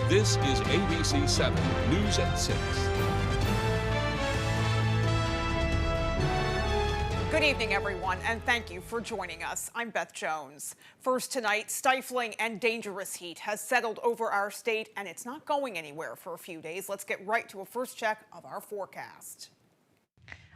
This is ABC 7 News at 6. Good evening, everyone, and thank you for joining us. I'm Beth Jones. First tonight, stifling and dangerous heat has settled over our state, and it's not going anywhere for a few days. Let's get right to a first check of our forecast.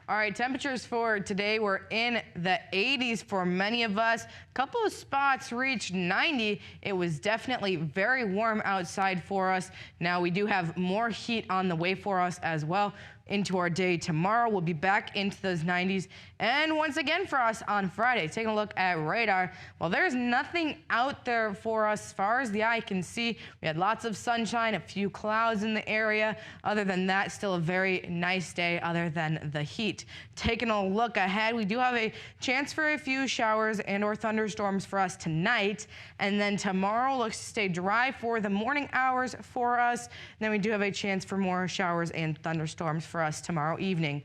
All right, temperatures for today were in the 80s for many of us. A couple of spots reached 90. It was definitely very warm outside for us. Now we do have more heat on the way for us as well. Into our day tomorrow, we'll be back into those 90s. And once again for us on Friday, taking a look at radar. Well, there's nothing out there for us as far as the eye can see. We had lots of sunshine, a few clouds in the area. Other than that, still a very nice day other than the heat. Taking a look ahead, we do have a chance for a few showers and or thunderstorms for us tonight. And then tomorrow looks to stay dry for the morning hours for us. And then we do have a chance for more showers and thunderstorms for us tomorrow evening.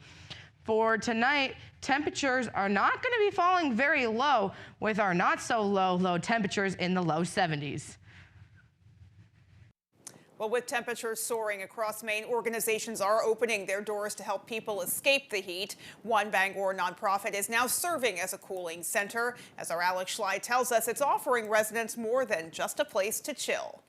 For tonight, temperatures are not going to be falling very low with our not so low temperatures in the low 70s. Well, with temperatures soaring across Maine, organizations are opening their doors to help people escape the heat. One Bangor nonprofit is now serving as a cooling center. As our Alex Schley tells us, it's offering residents more than just a place to chill.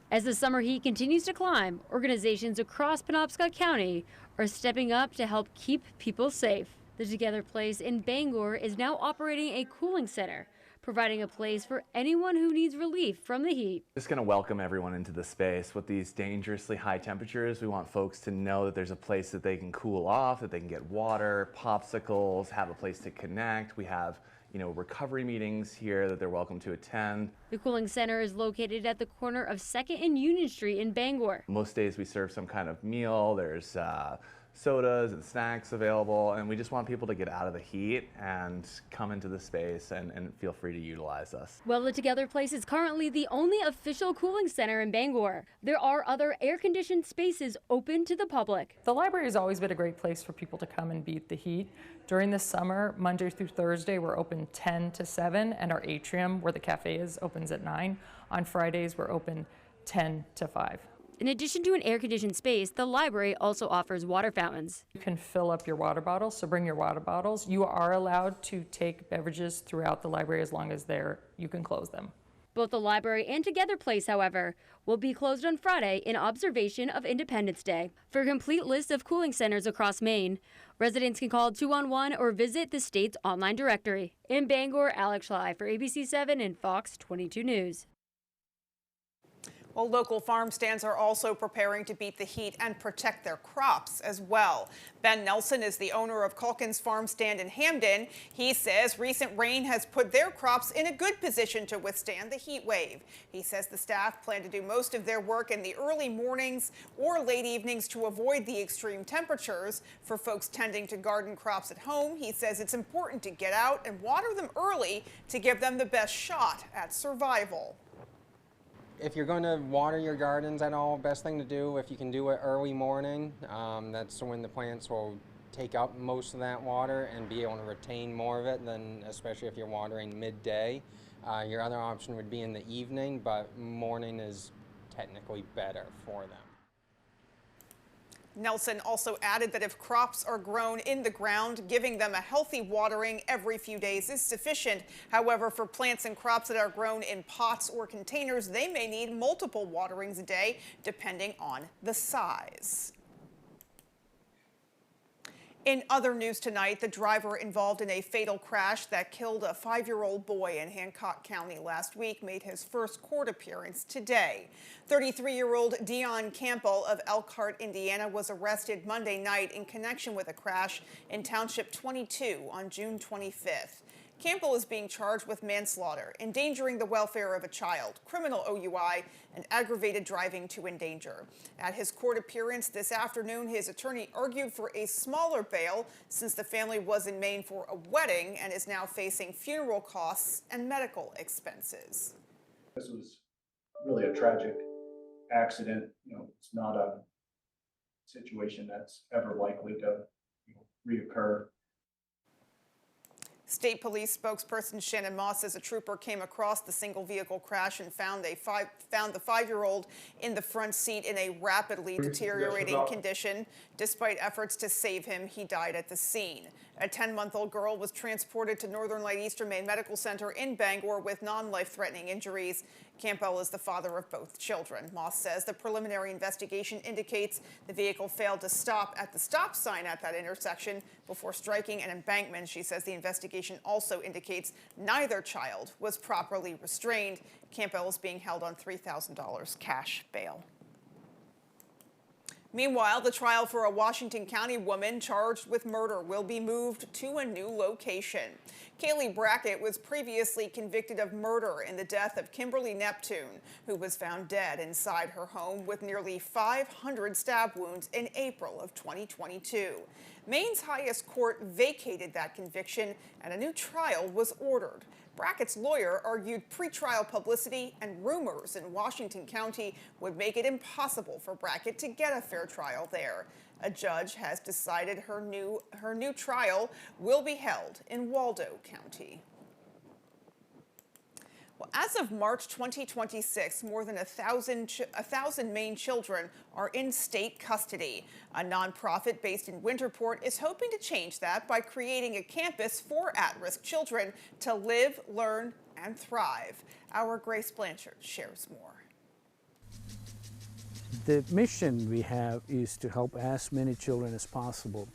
As the summer heat continues to climb, organizations across Penobscot County are stepping up to help keep people safe. The Together Place in Bangor is now operating a cooling center, providing a place for anyone who needs relief from the heat. Just going to welcome everyone into the space. With these dangerously high temperatures, we want folks to know that there's a place that they can cool off, that they can get water, popsicles, have a place to connect. We have recovery meetings here that they're welcome to attend. The cooling center is located at the corner of 2nd and Union Street in Bangor. Most days we serve some kind of meal. There's sodas and snacks available, and we just want people to get out of the heat and come into the space and feel free to utilize us. Well, the Together Place is currently the only official cooling center in Bangor. There are other air-conditioned spaces open to the public. The library has always been a great place for people to come and beat the heat. During the summer, Monday through Thursday, we're open 10 to 7, and our atrium, where the cafe is, opens at 9. On Fridays, we're open 10 to 5. In addition to an air-conditioned space, the library also offers water fountains. You can fill up your water bottles, so bring your water bottles. You are allowed to take beverages throughout the library as long as you can close them. Both the library and Together Place, however, will be closed on Friday in observation of Independence Day. For a complete list of cooling centers across Maine, residents can call 211 or visit the state's online directory. In Bangor, Alex Schley for ABC 7 and Fox 22 News. Well, local farm stands are also preparing to beat the heat and protect their crops as well. Ben Nelson is the owner of Calkins Farm Stand in Hamden. He says recent rain has put their crops in a good position to withstand the heat wave. He says the staff plan to do most of their work in the early mornings or late evenings to avoid the extreme temperatures. For folks tending to garden crops at home, he says it's important to get out and water them early to give them the best shot at survival. If you're going to water your gardens at all, best thing to do, if you can do it early morning, that's when the plants will take up most of that water and be able to retain more of it than, especially if you're watering midday. Your other option would be in the evening, but morning is technically better for them. Nelson also added that if crops are grown in the ground, giving them a healthy watering every few days is sufficient. However, for plants and crops that are grown in pots or containers, they may need multiple waterings a day, depending on the size. In other news tonight, the driver involved in a fatal crash that killed a 5-year-old boy in Hancock County last week made his first court appearance today. 33-year-old Dion Campbell of Elkhart, Indiana, was arrested Monday night in connection with a crash in Township 22 on June 25th. Campbell is being charged with manslaughter, endangering the welfare of a child, criminal OUI, and aggravated driving to endanger. At his court appearance this afternoon, his attorney argued for a smaller bail since the family was in Maine for a wedding and is now facing funeral costs and medical expenses. This was really a tragic accident. It's not a situation that's ever likely to reoccur. State Police spokesperson Shannon Moss says a trooper came across the single vehicle crash and found the 5-year-old in the front seat in a rapidly deteriorating condition. Despite efforts to save him, he died at the scene. A 10-month-old girl was transported to Northern Light Eastern Maine Medical Center in Bangor with non-life-threatening injuries. Campbell is the father of both children. Moss says the preliminary investigation indicates the vehicle failed to stop at the stop sign at that intersection before striking an embankment. She says the investigation also indicates neither child was properly restrained. Campbell is being held on $3,000 cash bail. Meanwhile, the trial for a Washington County woman charged with murder will be moved to a new location. Kaylee Brackett was previously convicted of murder in the death of Kimberly Neptune, who was found dead inside her home with nearly 500 stab wounds in April of 2022. Maine's highest court vacated that conviction and a new trial was ordered. Brackett's lawyer argued pretrial publicity and rumors in Washington County would make it impossible for Brackett to get a fair trial there. A judge has decided her new trial will be held in Waldo County. Well, as of March 2026, more than 1,000 Maine children are in state custody. A nonprofit based in Winterport is hoping to change that by creating a campus for at-risk children to live, learn, and thrive. Our Grace Blanchard shares more. The mission we have is to help as many children as possible.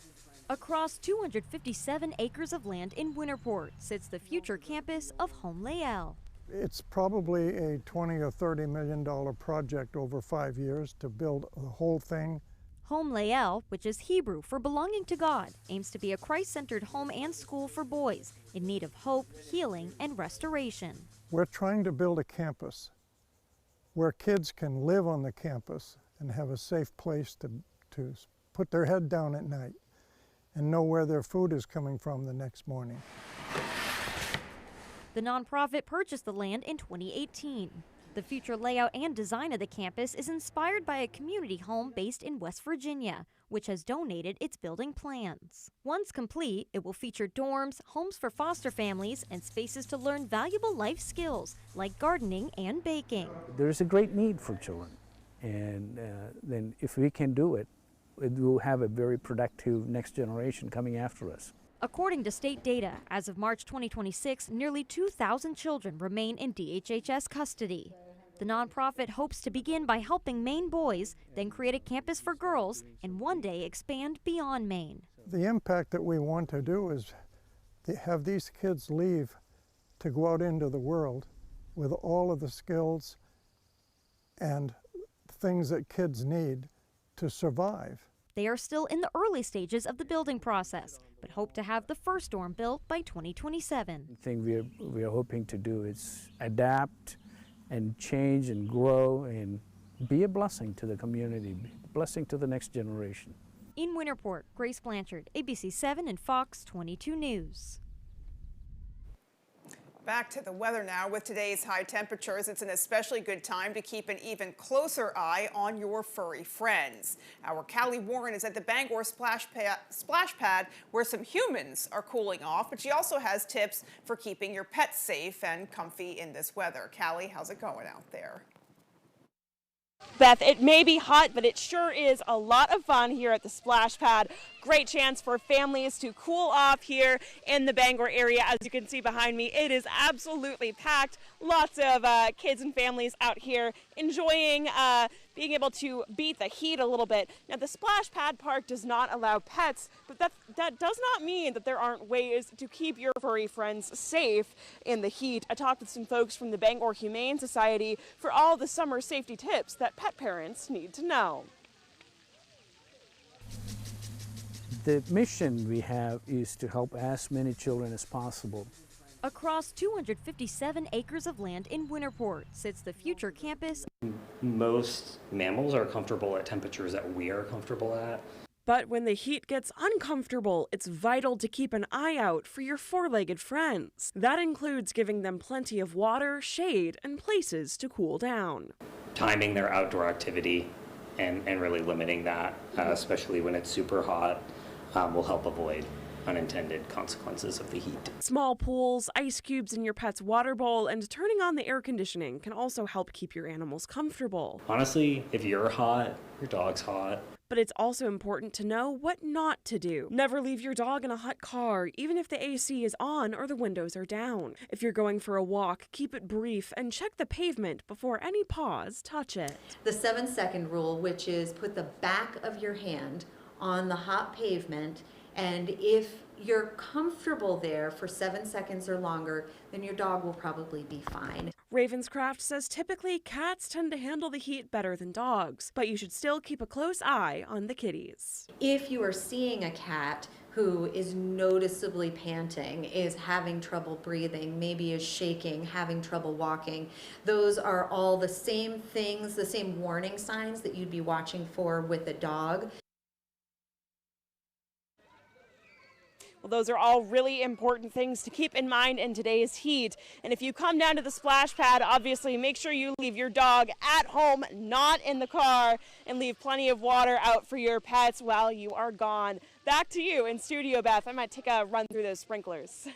Across 257 acres of land in Winterport sits the future campus of Home Lael. It's probably a $20 or $30 million project over 5 years to build the whole thing. Home Lael, which is Hebrew for belonging to God, aims to be a Christ-centered home and school for boys in need of hope, healing, and restoration. We're trying to build a campus where kids can live on the campus and have a safe place to put their head down at night and know where their food is coming from the next morning. The nonprofit purchased the land in 2018. The future layout and design of the campus is inspired by a community home based in West Virginia, which has donated its building plans. Once complete, it will feature dorms, homes for foster families, and spaces to learn valuable life skills like gardening and baking. There's a great need for children, and then if we can do it, it will have a very productive next generation coming after us. According to state data, as of March 2026, nearly 2,000 children remain in DHHS custody. The nonprofit hopes to begin by helping Maine boys, then create a campus for girls, and one day expand beyond Maine. The impact that we want to do is to have these kids leave to go out into the world with all of the skills and things that kids need to survive. They are still in the early stages of the building process, but hope to have the first dorm built by 2027. The thing we are hoping to do is adapt and change and grow and be a blessing to the community, a blessing to the next generation. In Winterport, Grace Blanchard, ABC 7 and Fox 22 News. Back to the weather now. With today's high temperatures, it's an especially good time to keep an even closer eye on your furry friends. Our Callie Warren is at the Bangor splash pad where some humans are cooling off, but she also has tips for keeping your pets safe and comfy in this weather. Callie, how's it going out there? Beth, it may be hot, but it sure is a lot of fun here at the splash pad. Great chance for families to cool off here in the Bangor area. As you can see behind me, it is absolutely packed. Lots of kids and families out here enjoying being able to beat the heat a little bit. Now, the splash pad park does not allow pets, but that does not mean that there aren't ways to keep your furry friends safe in the heat. I talked with some folks from the Bangor Humane Society for all the summer safety tips that pet parents need to know. The mission we have is to help as many children as possible. Across 257 acres of land in Winterport sits the future campus. Most mammals are comfortable at temperatures that we are comfortable at. But when the heat gets uncomfortable, it's vital to keep an eye out for your four-legged friends. That includes giving them plenty of water, shade, and places to cool down. Timing their outdoor activity and really limiting that, especially when it's super hot, will help avoid unintended consequences of the heat. Small pools, ice cubes in your pet's water bowl, and turning on the air conditioning can also help keep your animals comfortable. Honestly, if you're hot, your dog's hot. But it's also important to know what not to do. Never leave your dog in a hot car, even if the AC is on or the windows are down. If you're going for a walk, keep it brief and check the pavement before any paws touch it. The 7-second rule, which is put the back of your hand on the hot pavement, and if you're comfortable there for 7 seconds or longer, then your dog will probably be fine. Ravenscraft says typically cats tend to handle the heat better than dogs, but you should still keep a close eye on the kitties. If you are seeing a cat who is noticeably panting, is having trouble breathing, maybe is shaking, having trouble walking, those are all the same things, the same warning signs that you'd be watching for with a dog. Well, those are all really important things to keep in mind in today's heat. And if you come down to the splash pad, obviously make sure you leave your dog at home, not in the car, and leave plenty of water out for your pets while you are gone. Back to you in studio, Beth. I might take a run through those sprinklers.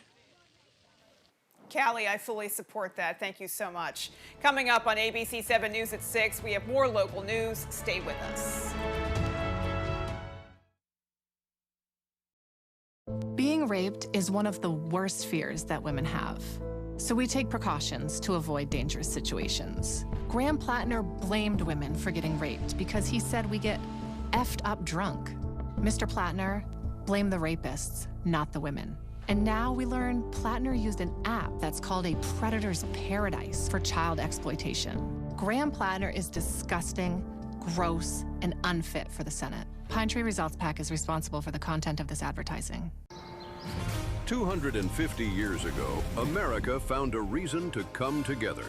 Callie, I fully support that. Thank you so much. Coming up on ABC 7 News at 6, we have more local news. Stay with us. Being raped is one of the worst fears that women have. So we take precautions to avoid dangerous situations. Graham Plattner blamed women for getting raped because he said we get effed up drunk. Mr. Plattner blamed the rapists, not the women. And now we learn Plattner used an app that's called a predator's paradise for child exploitation. Graham Plattner is disgusting, gross, and unfit for the Senate. Pine Tree Results PAC is responsible for the content of this advertising. 250 years ago, America found a reason to come together.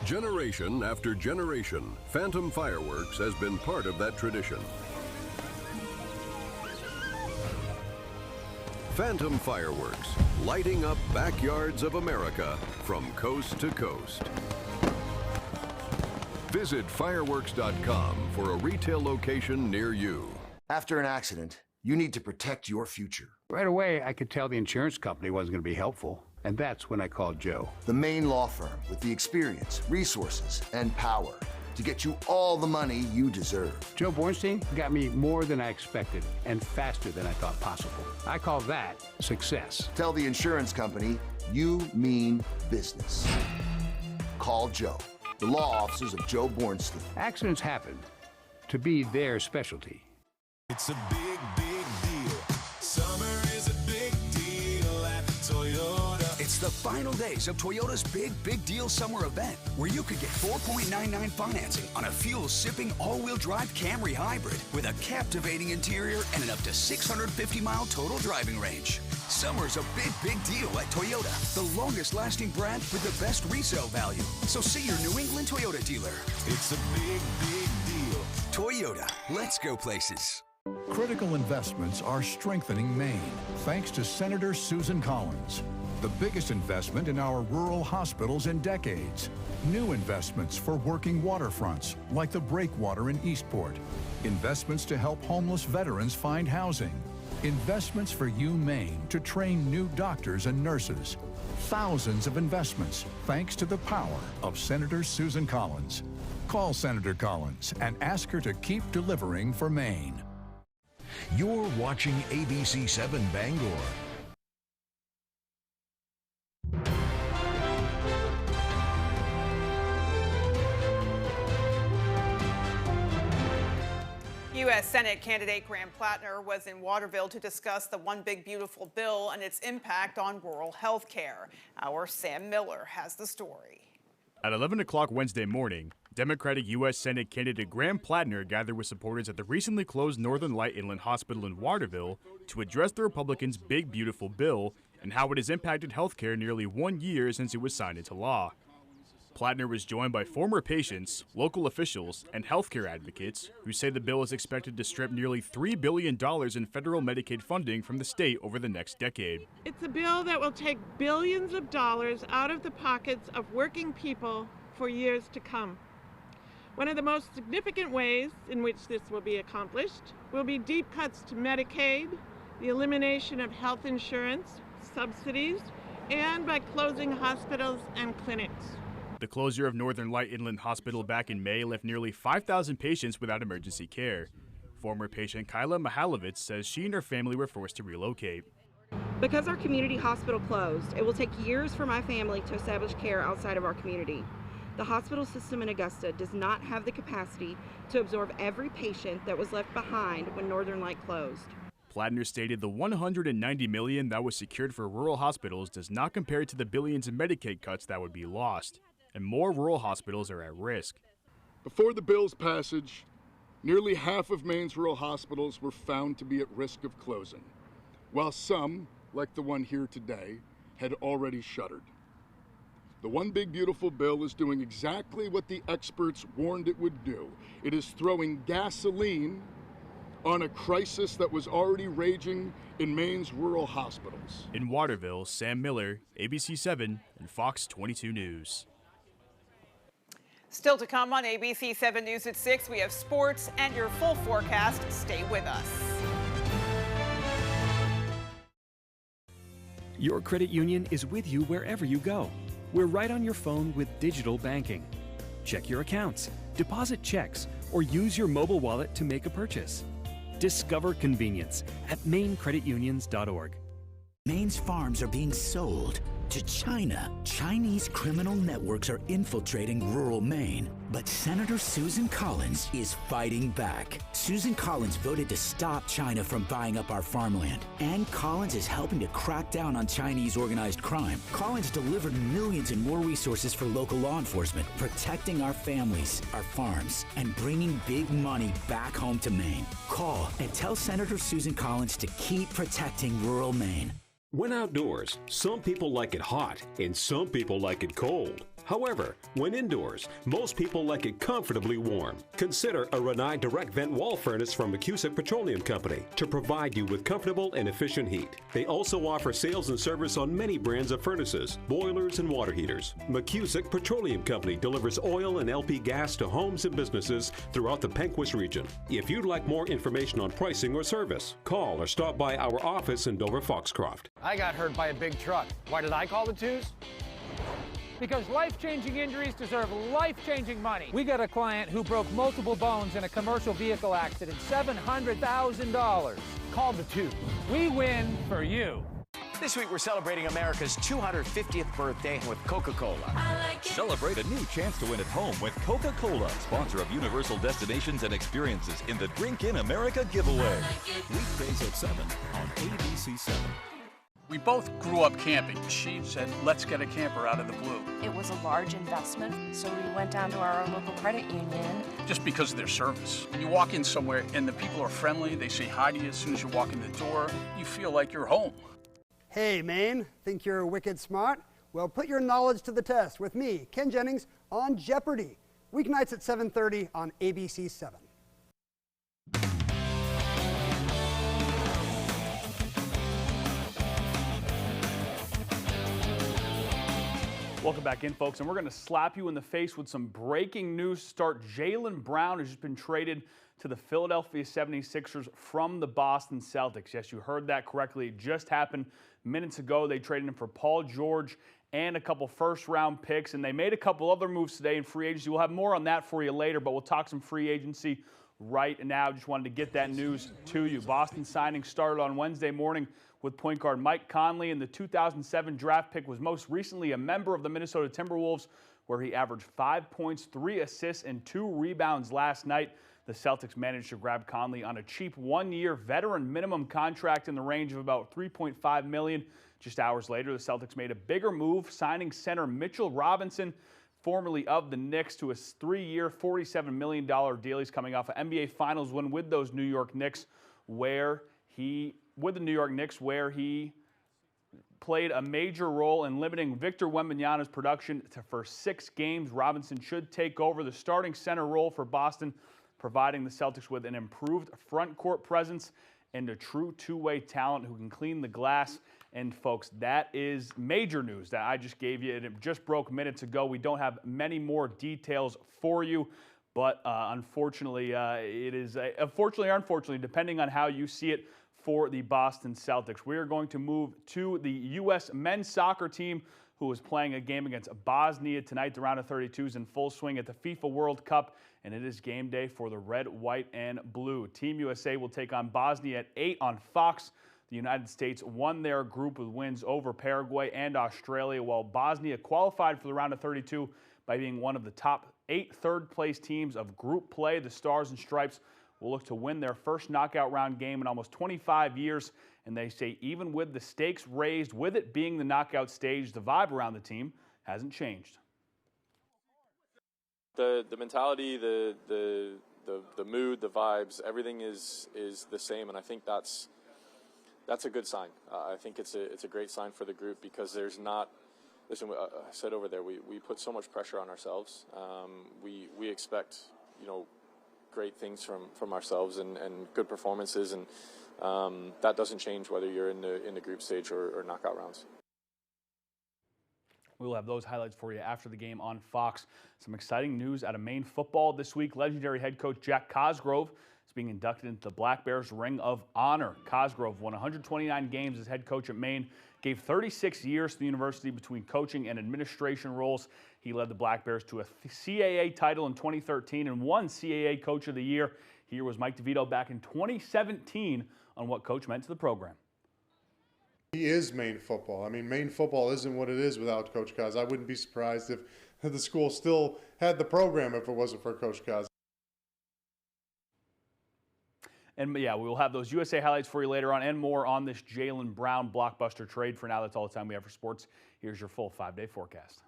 Generation after generation, Phantom Fireworks has been part of that tradition. Phantom Fireworks, lighting up backyards of America from coast to coast. Visit fireworks.com for a retail location near you. After an accident, you need to protect your future. Right away, I could tell the insurance company wasn't going to be helpful, and that's when I called Joe. The main law firm with the experience, resources, and power to get you all the money you deserve. Joe Bornstein got me more than I expected and faster than I thought possible. I call that success. Tell the insurance company you mean business. Call Joe. The law offices of Joe Bornstein. Accidents happen to be their specialty. It's a big, big deal. Summer is a big deal at Toyota. It's the final days of Toyota's Big, Big Deal Summer Event, where you could get 4.99 financing on a fuel-sipping all-wheel drive Camry hybrid with a captivating interior and an up to 650-mile total driving range. Summer's a big, big deal at Toyota, the longest-lasting brand with the best resale value. So see your New England Toyota dealer. It's a big, big deal. Toyota, let's go places. Critical investments are strengthening Maine, thanks to Senator Susan Collins. The biggest investment in our rural hospitals in decades. New investments for working waterfronts, like the breakwater in Eastport. Investments to help homeless veterans find housing. Investments for Maine to train new doctors and nurses. Thousands of investments, thanks to the power of Senator Susan Collins. Call Senator Collins and ask her to keep delivering for Maine. You're watching ABC 7 Bangor. U.S. Senate candidate Graham Plattner was in Waterville to discuss the One Big Beautiful Bill and its impact on rural health care. Our Sam Miller has the story. At 11 o'clock Wednesday morning, Democratic U.S. Senate candidate Graham Plattner gathered with supporters at the recently closed Northern Light Inland Hospital in Waterville to address the Republicans' Big Beautiful Bill and how it has impacted health care nearly 1 year since it was signed into law. Plattner was joined by former patients, local officials, and healthcare advocates who say the bill is expected to strip nearly $3 billion in federal Medicaid funding from the state over the next decade. It's a bill that will take billions of dollars out of the pockets of working people for years to come. One of the most significant ways in which this will be accomplished will be deep cuts to Medicaid, the elimination of health insurance subsidies, and by closing hospitals and clinics. The closure of Northern Light Inland Hospital back in May left nearly 5,000 patients without emergency care. Former patient Kyla Mihalovich says she and her family were forced to relocate. Because our community hospital closed, it will take years for my family to establish care outside of our community. The hospital system in Augusta does not have the capacity to absorb every patient that was left behind when Northern Light closed. Plattner stated the $190 million that was secured for rural hospitals does not compare to the billions in Medicaid cuts that would be lost, and more rural hospitals are at risk. Before the bill's passage, nearly half of Maine's rural hospitals were found to be at risk of closing, while some, like the one here today, had already shuttered. The One Big Beautiful Bill is doing exactly what the experts warned it would do. It is throwing gasoline on a crisis that was already raging in Maine's rural hospitals. In Waterville, Sam Miller, ABC 7 and Fox 22 News. Still to come on ABC 7 News at 6, we have sports and your full forecast. Stay with us. Your credit union is with you wherever you go. We're right on your phone with digital banking. Check your accounts, deposit checks, or use your mobile wallet to make a purchase. Discover convenience at mainecreditunions.org. Maine's farms are being sold to China. Chinese criminal networks are infiltrating rural Maine. But Senator Susan Collins is fighting back. Susan Collins voted to stop China from buying up our farmland. And Collins is helping to crack down on Chinese organized crime. Collins delivered millions in more resources for local law enforcement, protecting our families, our farms, and bringing big money back home to Maine. Call and tell Senator Susan Collins to keep protecting rural Maine. When outdoors, some people like it hot and some people like it cold. However, when indoors, most people like it comfortably warm. Consider a Rinnai direct vent wall furnace from McCusick Petroleum Company to provide you with comfortable and efficient heat. They also offer sales and service on many brands of furnaces, boilers, and water heaters. McCusick Petroleum Company delivers oil and LP gas to homes and businesses throughout the Pequot region. If you'd like more information on pricing or service, call or stop by our office in Dover Foxcroft. I got hurt by a big truck. Why did I call the twos? Because life-changing injuries deserve life-changing money. We got a client who broke multiple bones in a commercial vehicle accident, $700,000. Call the two. We win for you. This week we're celebrating America's 250th birthday with Coca-Cola. Celebrate a new chance to win at home with Coca-Cola, sponsor of Universal Destinations and Experiences in the Drink in America giveaway. Weekdays at 7 on ABC 7. We both grew up camping. She said, let's get a camper out of the blue. It was a large investment, so we went down to our local credit union. Just because of their service. When you walk in somewhere and the people are friendly, they say hi to you as soon as you walk in the door, you feel like you're home. Hey, Maine, think you're wicked smart? Well, put your knowledge to the test with me, Ken Jennings, on Jeopardy! Weeknights at 7:30 on ABC 7. Welcome back in, folks, and we're going to slap you in the face with some breaking news to start. Jaylen Brown has just been traded to the Philadelphia 76ers from the Boston Celtics. Yes, you heard that correctly. It just happened minutes ago. They traded him for Paul George and a couple first-round picks, and they made a couple other moves today in free agency. We'll have more on that for you later, but we'll talk some free agency right now. Just wanted to get that news to you. Boston signing started on Wednesday morning with point guard Mike Conley, and the 2007 draft pick was most recently a member of the Minnesota Timberwolves, where he averaged 5 points, 3 assists, and 2 rebounds last night. The Celtics managed to grab Conley on a cheap one-year veteran minimum contract in the range of about $3.5 million. Just hours later, the Celtics made a bigger move, signing center Mitchell Robinson, formerly of the Knicks, to a 3-year, $47 million deal. He's coming off an NBA Finals win with those New York Knicks, where he played a major role in limiting Victor Wembanyama's production for 6 games. Robinson should take over the starting center role for Boston, providing the Celtics with an improved front court presence and a true two-way talent who can clean the glass. And folks, that is major news that I just gave you. It just broke minutes ago. We don't have many more details for you, but unfortunately, it is unfortunately or unfortunately, depending on how you see it, for the Boston Celtics. We are going to move to the U.S. men's soccer team, who is playing a game against Bosnia tonight. The round of 32 is in full swing at the FIFA World Cup, and it is game day for the red, white, and blue. Team USA will take on Bosnia at 8 on Fox. The United States won their group with wins over Paraguay and Australia, while Bosnia qualified for the round of 32 by being one of the top 8 third-place teams of group play. The Stars and Stripes will look to win their first knockout round game in almost 25 years. And they say even with the stakes raised, with it being the knockout stage, the vibe around the team hasn't changed. The mentality, the mood, the vibes, everything is the same, and I think that's a good sign. I think it's a great sign for the group, because there's not. Listen, I said over there, we put so much pressure on ourselves. We expect, great things from ourselves and good performances, and that doesn't change whether you're in the group stage or knockout rounds. We'll have those highlights for you after the game on Fox. Some exciting news out of Maine football this week. Legendary head coach Jack Cosgrove is being inducted into the Black Bears Ring of Honor. Cosgrove won 129 games as head coach at Maine, gave 36 years to the university between coaching and administration roles. He led the Black Bears to a CAA title in 2013 and won CAA Coach of the Year. Here was Mike DeVito back in 2017 on what Coach meant to the program. He is Maine football. I mean, Maine football isn't what it is without Coach Cos. I wouldn't be surprised if the school still had the program if it wasn't for Coach Cos. And yeah, we will have those USA highlights for you later on and more on this Jaylen Brown blockbuster trade. For now, that's all the time we have for sports. Here's your full 5-day forecast.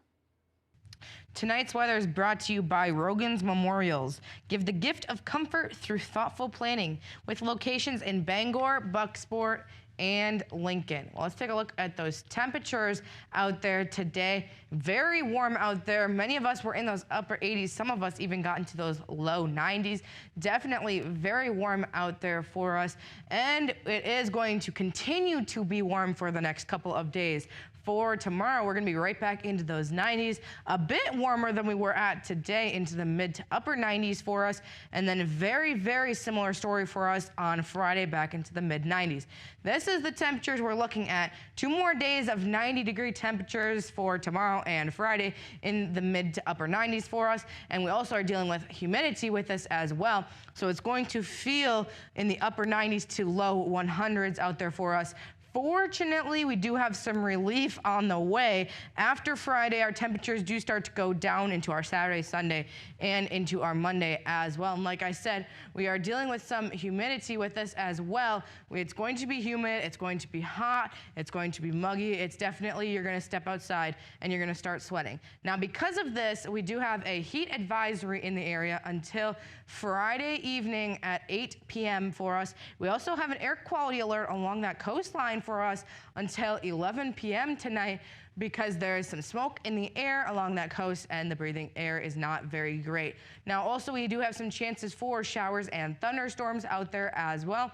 Tonight's weather is brought to you by Rogan's Memorials. Give the gift of comfort through thoughtful planning with locations in Bangor, Bucksport, and Lincoln. Well, let's take a look at those temperatures out there today. Very warm out there. Many of us were in those upper 80s. Some of us even got into those low 90s. Definitely very warm out there for us. And it is going to continue to be warm for the next couple of days. For tomorrow, we're going to be right back into those 90s, a bit warmer than we were at today, into the mid to upper 90s for us, and then a very, very similar story for us on Friday, back into the mid 90s. This is the temperatures we're looking at. 2 more days of 90-degree temperatures for tomorrow and Friday in the mid to upper 90s for us, and we also are dealing with humidity with this as well, so it's going to feel in the upper 90s to low 100s out there for us. Fortunately, we do have some relief on the way. After Friday, our temperatures do start to go down into our Saturday, Sunday, and into our Monday as well. And like I said, we are dealing with some humidity with this as well. It's going to be humid, it's going to be hot, it's going to be muggy. It's definitely, you're gonna step outside and you're gonna start sweating. Now, because of this, we do have a heat advisory in the area until Friday evening at 8 p.m. for us. We also have an air quality alert along that coastline for us until 11 p.m. tonight, because there is some smoke in the air along that coast and the breathing air is not very great. Now, also, we do have some chances for showers and thunderstorms out there as well.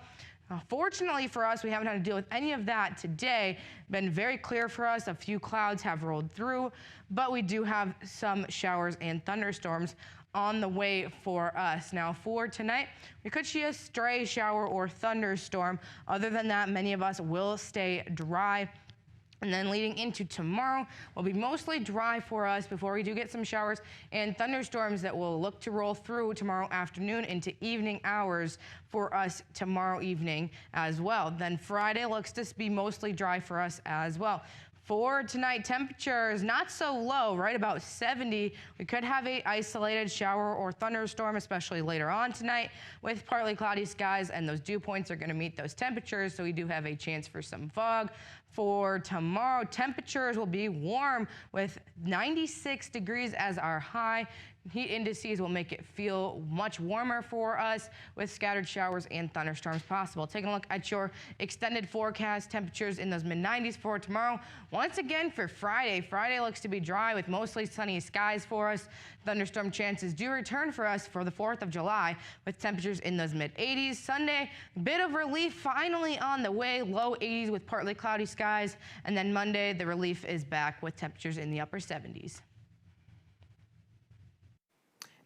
Fortunately for us, we haven't had to deal with any of that today. Been very clear for us. A few clouds have rolled through, but we do have some showers and thunderstorms on the way for us. Now, for tonight, we could see a stray shower or thunderstorm. Other than that, many of us will stay dry. And then leading into tomorrow will be mostly dry for us before we do get some showers and thunderstorms that will look to roll through tomorrow afternoon into evening hours for us tomorrow evening as well. Then Friday looks to be mostly dry for us as well. For tonight, temperatures not so low, right about 70. We could have a isolated shower or thunderstorm, especially later on tonight, with partly cloudy skies, and those dew points are going to meet those temperatures, so we do have a chance for some fog. For tomorrow, temperatures will be warm with 96 degrees as our high. Heat indices will make it feel much warmer for us with scattered showers and thunderstorms possible. Taking a look at your extended forecast, temperatures in those mid-90s for tomorrow. Once again, for Friday, Friday looks to be dry with mostly sunny skies for us. Thunderstorm chances do return for us for the 4th of July with temperatures in those mid-80s. Sunday, bit of relief finally on the way, low 80s with partly cloudy skies. And then Monday, the relief is back with temperatures in the upper 70s.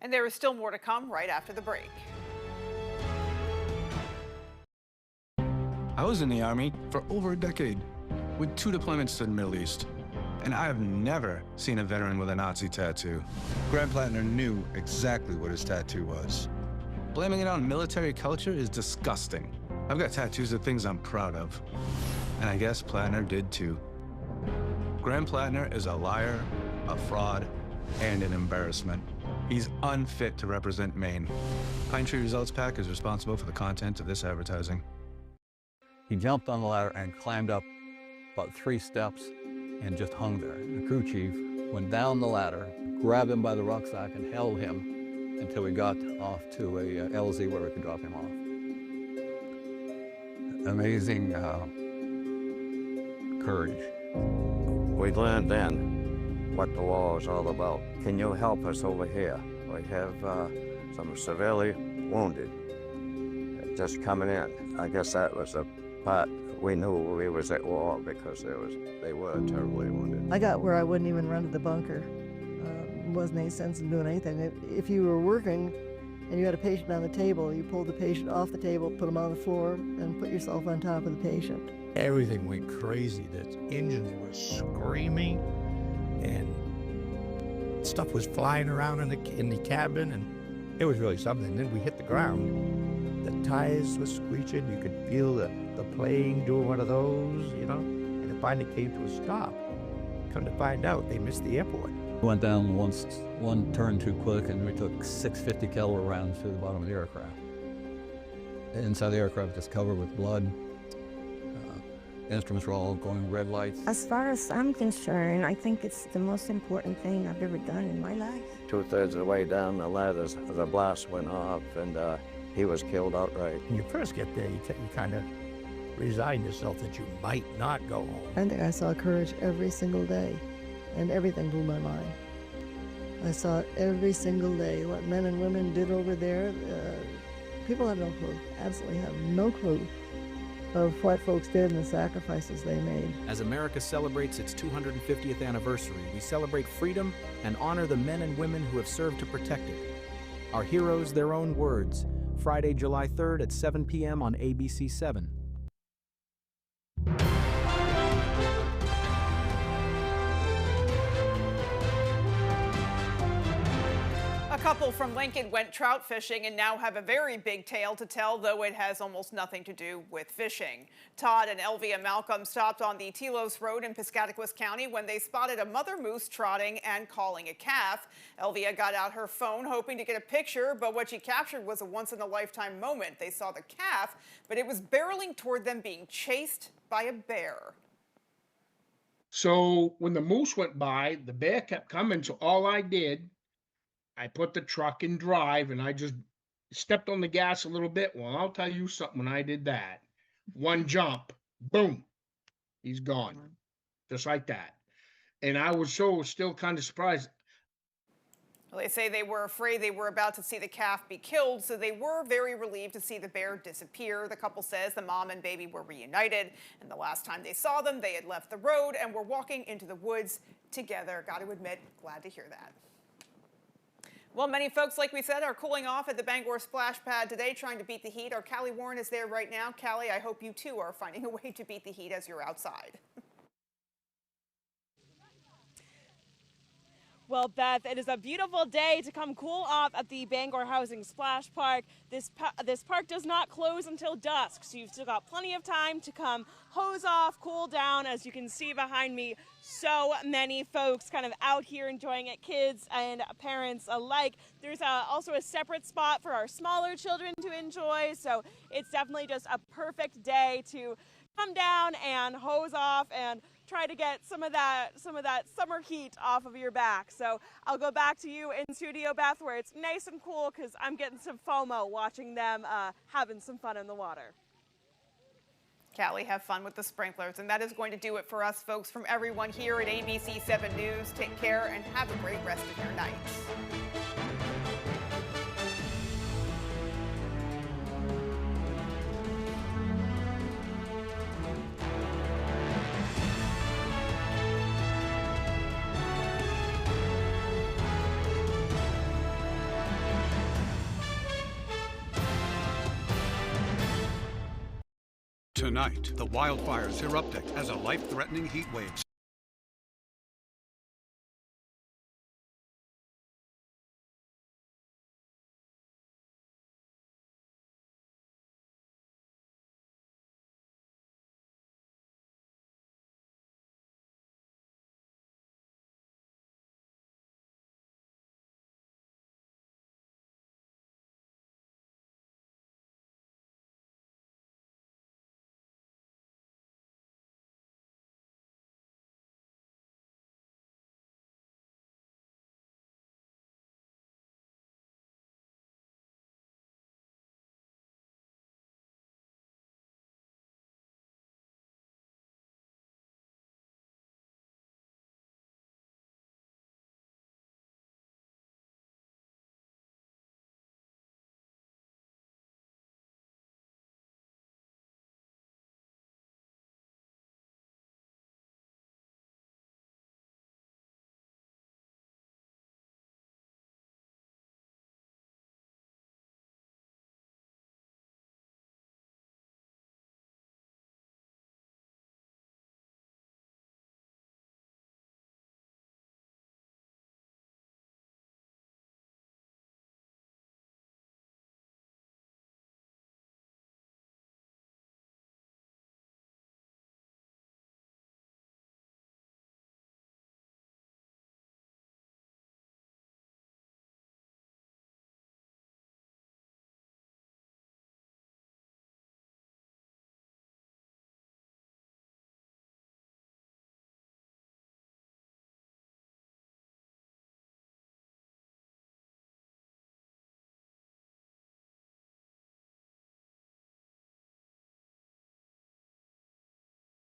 And there is still more to come right after the break. I was in the Army for over a decade, with 2 deployments to the Middle East. And I have never seen a veteran with a Nazi tattoo. Graham Plattner knew exactly what his tattoo was. Blaming it on military culture is disgusting. I've got tattoos of things I'm proud of. And I guess Plattner did too. Graham Plattner is a liar, a fraud, and an embarrassment. He's unfit to represent Maine. Pine Tree Results PAC is responsible for the content of this advertising. He jumped on the ladder and climbed up about 3 steps and just hung there. The crew chief went down the ladder, grabbed him by the rucksack and held him until we got off to a LZ where we could drop him off. Amazing courage. We learned then what the war is all about. Can you help us over here? We have some severely wounded just coming in. I guess that was the part we knew we was at war because they were terribly wounded. I got where I wouldn't even run to the bunker. Wasn't any sense in doing anything. If you were working and you had a patient on the table, you pulled the patient off the table, put him on the floor, and put yourself on top of the patient. Everything went crazy. The engines were screaming, and stuff was flying around in the cabin, and it was really something. Then we hit the ground. The tires were screeching. You could feel the plane doing one of those, you know, and it finally came to a stop. Come to find out, they missed the airport. We went down one turn too quick, and we took 650 caliber rounds through the bottom of the aircraft. Inside the aircraft was covered with blood. Instruments were all going red lights. As far as I'm concerned, I think it's the most important thing I've ever done in my life. 2/3 of the way down the ladder, the blast went off, and he was killed outright. When you first get there, you kind of resign yourself that you might not go home. I think I saw courage every single day, and everything blew my mind. I saw it every single day, what men and women did over there. People have no clue, absolutely have no clue of what folks did and the sacrifices they made. As America celebrates its 250th anniversary, we celebrate freedom and honor the men and women who have served to protect it. Our heroes, their own words. Friday, July 3rd at 7 p.m. on ABC 7. A couple from Lincoln went trout fishing and now have a very big tale to tell, though it has almost nothing to do with fishing. Todd and Elvia Malcolm stopped on the Telos Road in Piscataquis County when they spotted a mother moose trotting and calling a calf. Elvia got out her phone hoping to get a picture, but what she captured was a once-in-a-lifetime moment. They saw the calf, but it was barreling toward them being chased by a bear. So when the moose went by, the bear kept coming, so all I did, I put the truck in drive and I just stepped on the gas a little bit. Well, I'll tell you something, when I did that, one jump, boom, he's gone. Just like that. And I was still kind of surprised. Well, they say they were afraid they were about to see the calf be killed, so they were very relieved to see the bear disappear. The couple says the mom and baby were reunited, and the last time they saw them, they had left the road and were walking into the woods together. Got to admit, glad to hear that. Well, many folks, like we said, are cooling off at the Bangor Splash Pad today, trying to beat the heat. Our Callie Warren is there right now. Callie, I hope you too are finding a way to beat the heat as you're outside. Well, Beth, it is a beautiful day to come cool off at the Bangor Housing Splash Park. This park does not close until dusk, so you've still got plenty of time to come hose off, cool down. As you can see behind me, so many folks kind of out here enjoying it, kids and parents alike. There's also a separate spot for our smaller children to enjoy, so it's definitely just a perfect day to come down and hose off and try to get some of that summer heat off of your back. So I'll go back to you in studio, Beth, where it's nice and cool, because I'm getting some FOMO watching them having some fun in the water. Callie, have fun with the sprinklers. And that is going to do it for us, folks. From everyone here at ABC 7 News, take care and have a great rest of your night. Tonight, the wildfires erupting as a life-threatening heat wave